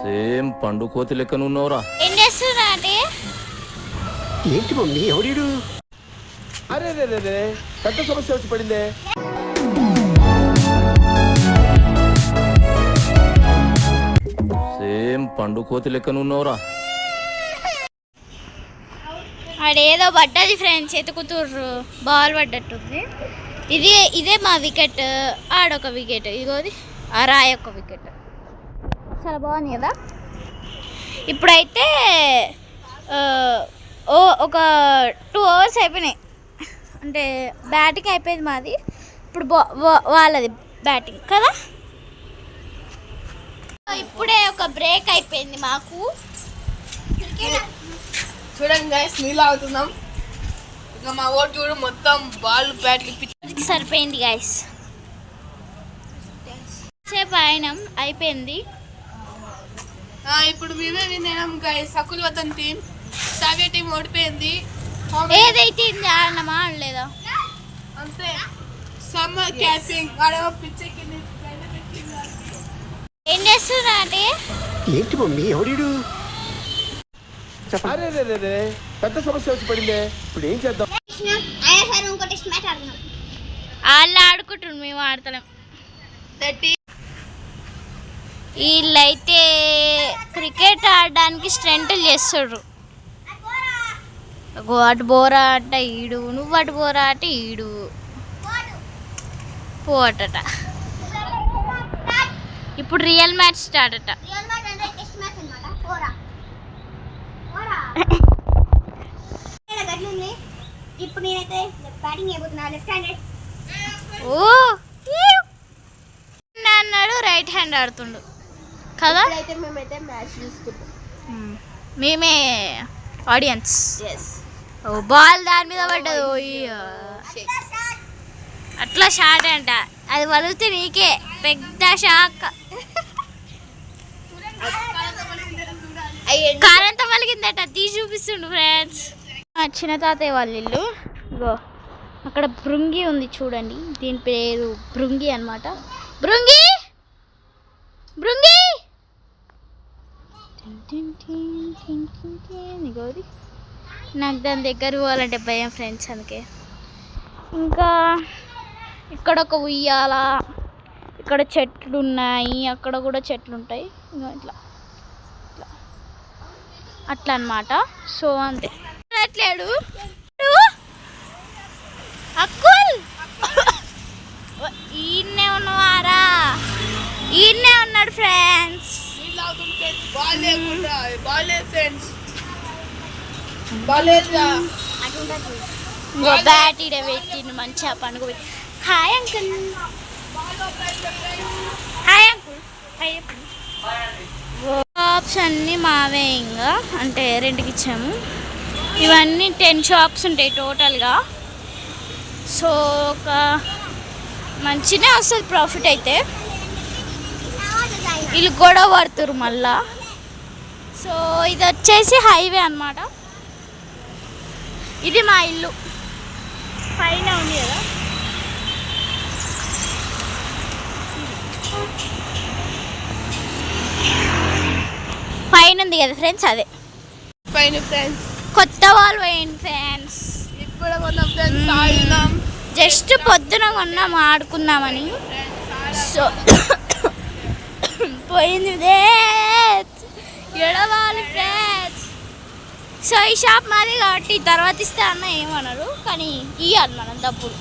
Same పండు కోతి లెక్కన ఉన్నవరా. ఏం చేస్తున్నా అంటే ఏంటి మమ్మీ ఎవడీడు? అరే రే రే రే పెద్ద సమస్య వచ్చి పడిందే. సేమ్ పండు కోతి లెక్కన ఉన్నవరా. ఆడేదో పడ్డది ఫ్రెండ్స్, ఎతుకుతుర్రు, బాల్ పడ్డట్టుంది. ఇదే మా వికెట్, ఆడొక వికెట్, ఇగోది ఆ రాయ్ ఒక వికెట్. చాలా బాగుంది కదా. ఇప్పుడైతే ఒక 2 అవర్స్ అయిపోయినాయి, అంటే బ్యాటింగ్ అయిపోయింది మాది, ఇప్పుడు వాళ్ళది బ్యాటింగ్ కదా. ఇప్పుడే ఒక బ్రేక్ అయిపోయింది మాకు. చూడండి గైస్, నీళ్ళు ఆగుతున్నాం. ఇక మా ఓటు చూడు, మొత్తం బాల్ బ్యాట్ సరిపోయింది గైస్. సేపు అయినాం, అయిపోయింది. ఇప్పుడు మేమే విన్నాం గైస్. సకుల్ వతన్ టీం, సావియా టీం ఓడిపోయింది. ఏదైతే ఆడినామా ఆడలేదా అంతే. సమ్మర్ క్యాపింగ్ ఆడేమో పిచ్చెక్కి ఏం చేస్తున్నా అంటే ఏంటి మమ్మీ ఎవడీడు? అరే రే రే రే పెద్ద సమస్య వచ్చి పడిందే. ఇప్పుడు ఏం చేద్దాం? వాళ్ళు ఆడుకుంటున్నారు, మేము ఆడతలేం. వీళ్ళైతే క్రికెట్ ఆడడానికి స్ట్రెంట్లు చేస్తుర్రు. అటు బోరా అట ఈడు, నువ్వు అటు బోరా అట ఈడు, పోటట. ఇప్పుడు రియల్ మ్యాచ్ స్టార్ట్ అట. ఇప్పుడు నేనైతే బ్యాటింగ్ చేయబోతున్నా. Left handed. ఓ అన్నాడు, రైట్ హ్యాండ్ ఆడుతుండు కదా. అయితే మేమైతే మ్యాచ్ చూసుకుంటాం, మేమే ఆడియన్స్. బాల్ దాని మీద పడ్డది, అట్లా షాట్ అంట. అది వదిలితే నీకే పెద్ద షాక్. కారంతా పలిగిందట, తీసి చూపిస్తుండు ఫ్రెండ్స్. చిన్న తాతయ్య వాళ్ళ ఇల్లు. ఇగో అక్కడ భృంగి ఉంది చూడండి, దీని పేరు భృంగి అనమాట. భృంగి భృంగి ఇగోది. నాకు దాని దగ్గర పోవాలంటే భయం ఫ్రెండ్స్, అందుకే. ఇంకా ఇక్కడ ఒక ఉయ్యాల, ఇక్కడ చెట్లు ఉన్నాయి, అక్కడ కూడా చెట్లు ఉంటాయి. ఇంకా ఇట్లా ఇట్లా అట్లా అన్నమాట. సో అంతే. అట్లేడు అక్కుల్ ఈయన్నే ఉన్నవారా, ఈయన్నే ఉన్నాడు ఫ్రెండ్స్. బ్యాట్ ఇడ పెట్టిండు మంచిగా పండుగ పెట్టి. Hi uncle. Hi uncle. Shops అన్నీ మావే, ఇంకా అంటే రెంట్కి ఇచ్చాము. ఇవన్నీ 10 షాప్స్ ఉంటాయి టోటల్గా. సో ఒక మంచిగా వస్తుంది ప్రాఫిట్. అయితే వీళ్ళు గొడవ పడుతురు మళ్ళా. సో ఇది వచ్చేసి హైవే అన్నమాట. ఇది మా ఇల్లు, పైన ఉంది కదా. పైన ఉంది కదా ఫ్రెండ్స్, అదే పైన ఫ్రెండ్స్. కొత్త వాళ్ళు పోయింది ఫ్రెండ్స్. ఇప్పుడు కొన్నాం ఫ్రెండ్స్, ఆడినాం. జస్ట్ పొద్దున కొన్నాం ఆడుకుందామని. సో పోయింది ఎడవాలి ఫ్రెండ్స్. సో ఈ షాప్ మాది కాబట్టి తర్వాత ఇస్తే అన్న ఏమన్నారు, కానీ ఇవ్వాలి మనం డబ్బులు.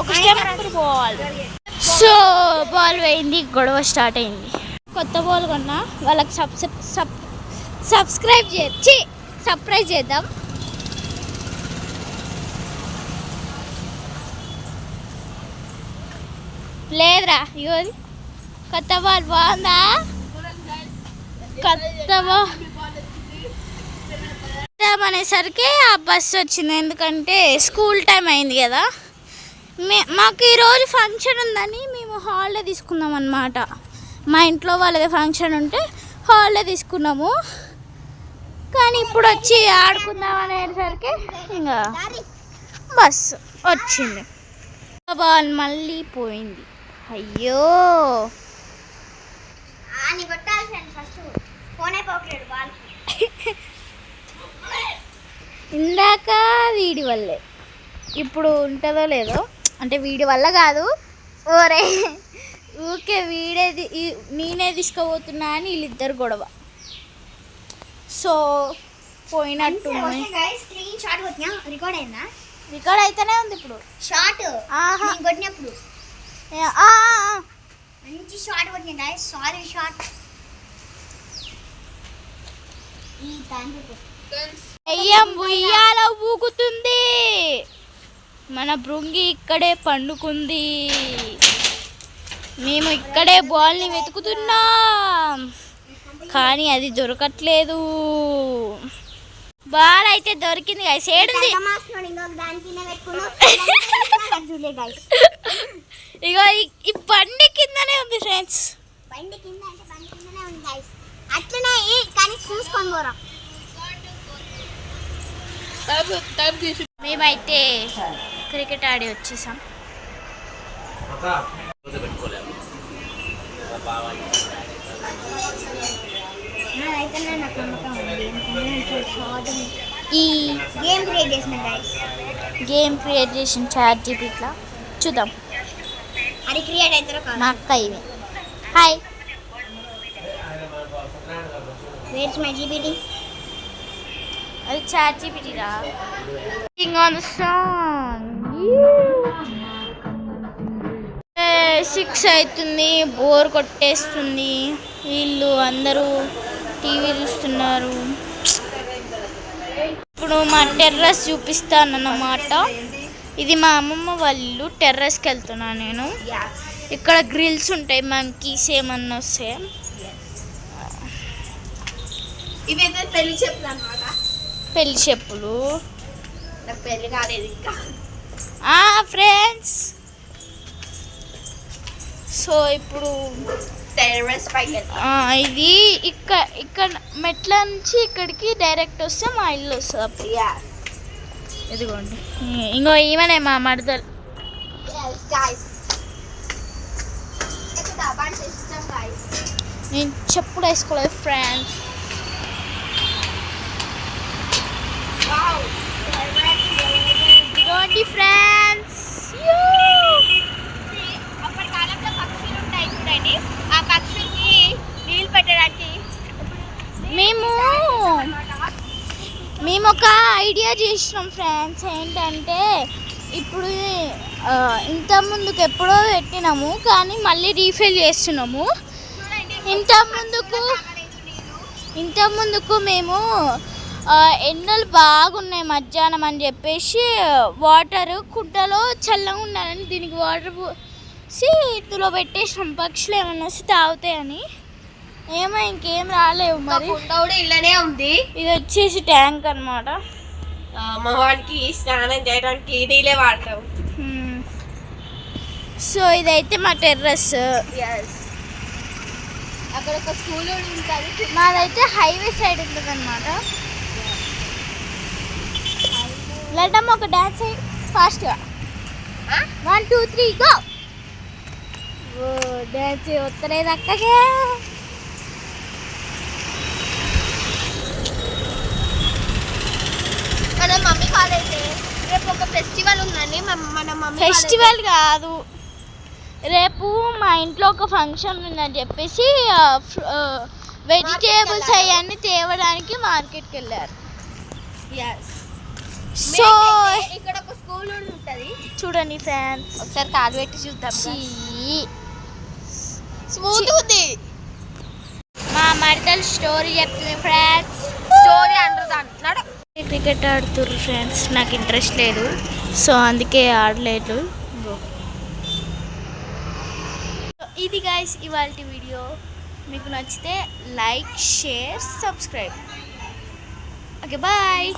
ఒక స్టెప్ పోవాలి. సో బాల్ పోయింది, గొడవ స్టార్ట్ అయింది. కొత్త బాల్ కొన్నా, వాళ్ళకి సబ్స్క్రైబ్ చేసి సర్ప్రైజ్ చేద్దాం. లేదురా ఇగోది కొత్త బాల్. బాగుందా? కొత్త బాల్ అనేసరికి ఆ బస్సు వచ్చింది, ఎందుకంటే స్కూల్ టైం అయింది కదా. మాకు ఈరోజు ఫంక్షన్ ఉందని మేము హాలిడే తీసుకున్నాం అన్నమాట. మా ఇంట్లో వాళ్ళది ఫంక్షన్ ఉంటే హాలిడే తీసుకున్నాము. కానీ ఇప్పుడు వచ్చి ఆడుకుందాం అనేసరికి ఇంకా బస్సు వచ్చింది, బాల్ మళ్ళీ పోయింది. అయ్యో అని కొట్టాలి ఫ్రెండ్స్ ఫస్ట్ ఫోన్ అయిపోకలేడు బాల్ ఇందాక వీడి వల్లే ఇప్పుడు ఉంటుందో లేదో అంటే వీడి వల్ల కాదు ఓరే ఊకే నేనే తీసుకుపోతున్నా అని వీళ్ళిద్దరు గొడవ సో పోయినట్టు గైస్ స్క్రీన్ షాట్ కొట్టినా రికార్డ్ అయిందా రికార్డ్ అయితేనే ఉంది ఇప్పుడు షాట్ ఆహా. నేను కొట్టినప్పుడు ఆ, మంచి షాట్ కొట్టినా గైస్ సారీ షాట్ ఈ థాంక్యూ దెయ్యం ఉయ్యాల ఊగుతుంది మన భృంగి ఇక్కడే పండుకుంది మేము ఇక్కడే బాల్ని వెతుకుతున్నాం కానీ అది దొరకట్లేదు బాల్ అయితే దొరికింది గైస్ ఏడుంది ఇగో ఈ బండి కిందనే ఉంది ఫ్రెండ్స్ బండి కింద అంటే బండి కిందనే ఉంది గైస్ అట్లనే కానీ చూసుకొని పోరా టైప్ తీసి మేమైతే క్రికెట్ ఆడి వచ్చేసాం అయితేనే నాకు నమ్మకం ఉంది ఈ గేమ్ క్రియేట్ చేసిన గైస్ గేమ్ క్రియేట్ చేసిన చాట్ జీపీటీలో చూద్దాం అది క్రియేట్ అవుతారో కాదు మా అక్క ఇవి హాయ్ వేర్స్ మై జీపీటీ అది చాట్ జీపీటీరా ఆన్ ద సాంగ్ 6 అవుతుంది బోర్ కొట్టేస్తుంది వీళ్ళు అందరూ టీవీ చూస్తున్నారు ఇప్పుడు మా టెర్రస్ చూపిస్తానన్నమాట ఇది మా అమ్మమ్మ వాళ్ళు టెర్రస్కి వెళ్తున్నా నేను ఇక్కడ గ్రిల్స్ ఉంటాయి మంకీస్ ఏమన్నా వస్తే ఇవైతే పెళ్లి చెప్పులు అన్నమాట పెళ్లి చెప్పులు నాకు పెళ్లి కాలేదు ఇంకా ఫ్రెండ్స్ సో ఇప్పుడు టెర్రస్ పైకి ఇది ఇక్కడ మెట్ల నుంచి ఇక్కడికి డైరెక్ట్ వస్తే మా ఇల్లు వస్తుంది అప్పుడు ఇదిగోండి ఇంకో ఈమెనే మా మరదలు నేను చెప్పుడు వేసుకోలేదు ఫ్రెండ్స్ ఇదిగోండి ఫ్రెండ్స్ అప్పటి కాలంలో పక్షులు ఉంటాయి చూడండి ఆ పక్షులకి నీళ్ళు పెట్టడానికి మేము ఒక ఐడియా చేసినాం ఫ్రెండ్స్ ఏంటంటే ఇప్పుడు ఇంత ముందుకు ఎప్పుడో పెట్టినాము కానీ మళ్ళీ రీఫిల్ చేస్తున్నాము ఇంత ముందుకు మేము ఎండలు బాగున్నాయి మధ్యాహ్నం అని చెప్పేసి వాటర్ కుంటలో చల్లగా ఉండాలని దీనికి వాటర్ పోసి ఇందులో పెట్టేసినాం పక్షులు ఏమన్నా వస్తే తాగుతాయని ఏమో ఇంకేం రాలేవు మరి కుండ కూడా ఇల్లనే ఉంది ఇది వచ్చేసి ట్యాంక్ అన్నమాట మా వాడికి స్నానం చేయడానికి నీళ్ళే వాడతాం సో ఇదైతే మా టెర్రస్ అక్కడ ఒక స్కూల్ ఉంటుంది మాదైతే హైవే సైడ్ ఉంటుంది అనమాట లడ్డమ్మ ఒక డాన్స్ ఫాస్ట్గా 1 2 3 గో ఓ డాన్స్ వస్తలేదు అక్కకే మన మమ్మీ కాలేజ్ రేపు ఒక ఫెస్టివల్ ఉందండి మన మమ్మీ ఫెస్టివల్ కాదు రేపు మా ఇంట్లో ఒక ఫంక్షన్ ఉందని చెప్పేసి వెజిటేబుల్స్ అవన్నీ తేవడానికి మార్కెట్కి వెళ్ళారు సో ఇక్కడ ఒక స్కూల్ ఉంటుంది చూడండి ఫ్రెండ్స్ ఒకసారి కాలు పెట్టి చూద్దాం స్మూత్ ఉంది మా మరదలు స్టోరీ చెప్తుంది ఫ్రెండ్స్ స్టోరీ అంటున్నాడు క్రికెట్ ఆడుతుర్రు ఫ్రెండ్స్ నాకు ఇంట్రెస్ట్ లేదు సో అందుకే ఆడలేదు ఇది గైస్ ఇవాళ వీడియో మీకు నచ్చితే like share subscribe okay bye